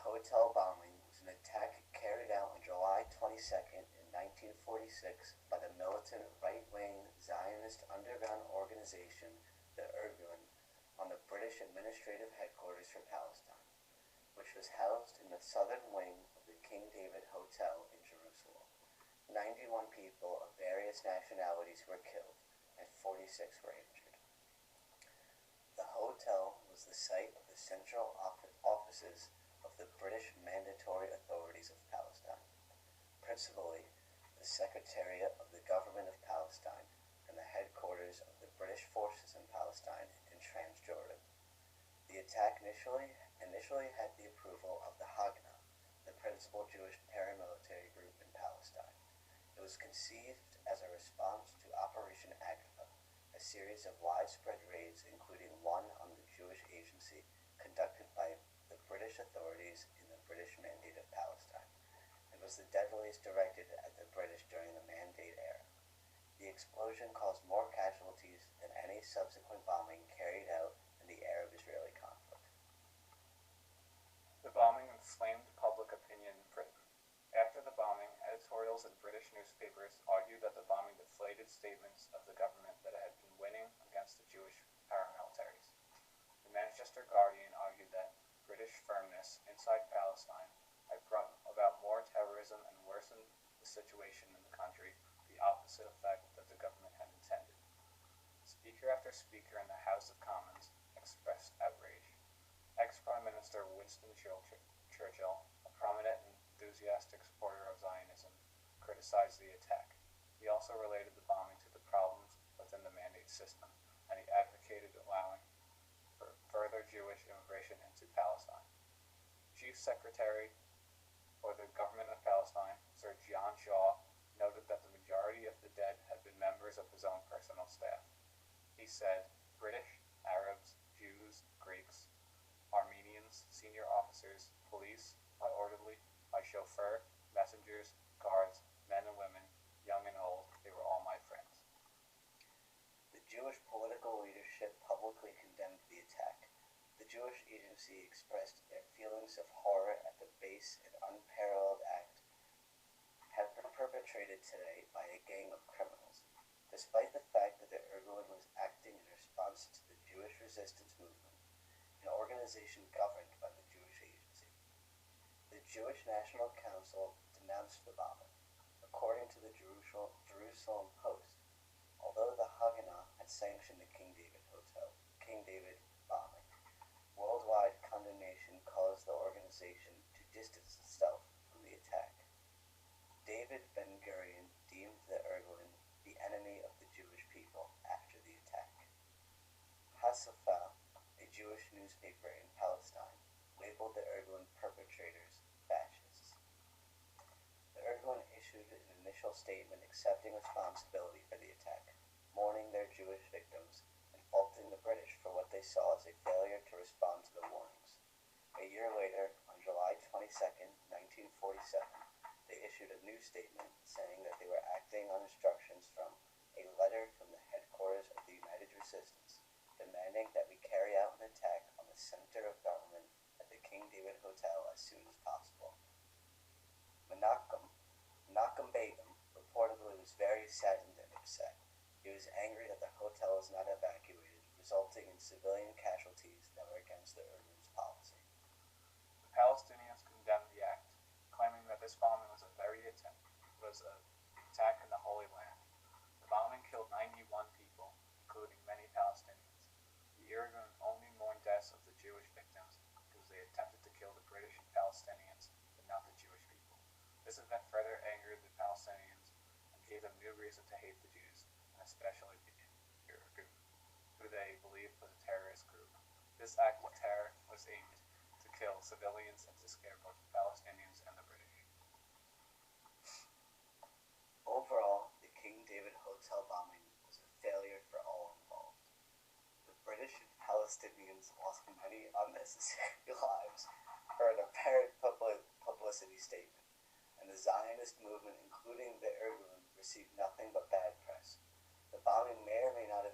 hotel bombing was an attack carried out on July 22nd, 1946 by the militant right-wing Zionist underground organization, the Irgun, on the British administrative headquarters for Palestine, which was housed in the southern wing of the King David Hotel in Jerusalem. 91 people of various nationalities were killed, and 46 were injured. The hotel was the site of the central offices of the British Mandatory Authorities of Palestine, principally the Secretariat of the Government of Palestine and the headquarters of the British forces in Palestine and Transjordan. The attack initially had the approval of the HOTA, the principal Jewish paramilitary group in Palestine. It was conceived as a response to Operation Agatha, a series of widespread raids, including one on the Jewish Agency conducted by the British authorities in the British Mandate of Palestine, and was the deadliest directed at the British during the Mandate era. The explosion caused more casualties than any subsequent bombing carried out in the Arab-Israeli conflict. The bombing inflamed public opinion in Britain. After the bombing, editorials in British newspapers argued that the bombing deflated statements of the government that it had been winning against the Jewish paramilitaries. The Manchester Guardian argued that British firmness inside Palestine had brought about more terrorism and worsened the situation in the country, the opposite effect that the government had intended. Speaker after speaker in the House of Commons expressed outrage. Ex-Prime Minister Winston Churchill, a prominent and enthusiastic supporter of Zionism, criticized the attack. He also related the bombing to the problems within the mandate system, and he advocated allowing for further Jewish immigration into Palestine. Chief Secretary for the Government of Palestine, Sir John Shaw, noted that the majority of the dead had been members of his own personal staff. He said, "British, Arabs, Jews, Greeks, Armenians, senior officers, police, my orderly, my chauffeur, messengers, guards, men and women, young and old, they were all my friends." The Jewish political leadership publicly condemned the attack. The Jewish Agency expressed their feelings of horror at the base and unparalleled act have been perpetrated today by a gang of criminals, despite the fact that the Irgun was acting in response to the Jewish resistance movement, an organization governed by the Jewish Agency. The Jewish National Council denounced the bombing. According to the Jerusalem Post, although the Haganah had sanctioned the King David bombing, worldwide condemnation caused the organization to distance itself from the attack. David Ben-Gurion deemed the Irgun the enemy of the Jewish people after the attack. HOTA, a Jewish newspaper in Palestine, labeled the Irgun perpetrators fascists. The Irgun issued an initial statement accepting responsibility for the attack, mourning their Jewish victims, and faulting the British for what they saw as a failure to respond to the warnings. A year later, on July 22nd, 1947, they issued a new statement saying that they were acting on instructions from a letter from the headquarters of the United Resistance, demanding that we carry out an attack on the center of government at the King David Hotel as soon as possible. Menachem Begum reportedly was very saddened and upset. He was angry that the hotel was not evacuated, resulting in civilian casualties that were against the Irgun's policy. The Palestinians condemned the act, claiming that this bombing was an attack in the Holy Land. The bombing killed 91 people, including many Palestinians. The Irgun only mourned deaths of the Jewish victims because they attempted to kill the British and Palestinians, but not the Jewish people. This event further angered the Palestinians and gave them new reason to hate the Jews, and especially the Irgun, who they believed was a terrorist group. This act of terror was aimed to kill civilians and to scare both the Palestinians and the British. Overall, the King David Hotel bombing was a failure for all involved. The British and Palestinians lost many unnecessary lives for an apparent publicity statement, and the Zionist movement, including the Irgun, received nothing but bad press. The bombing may or may not have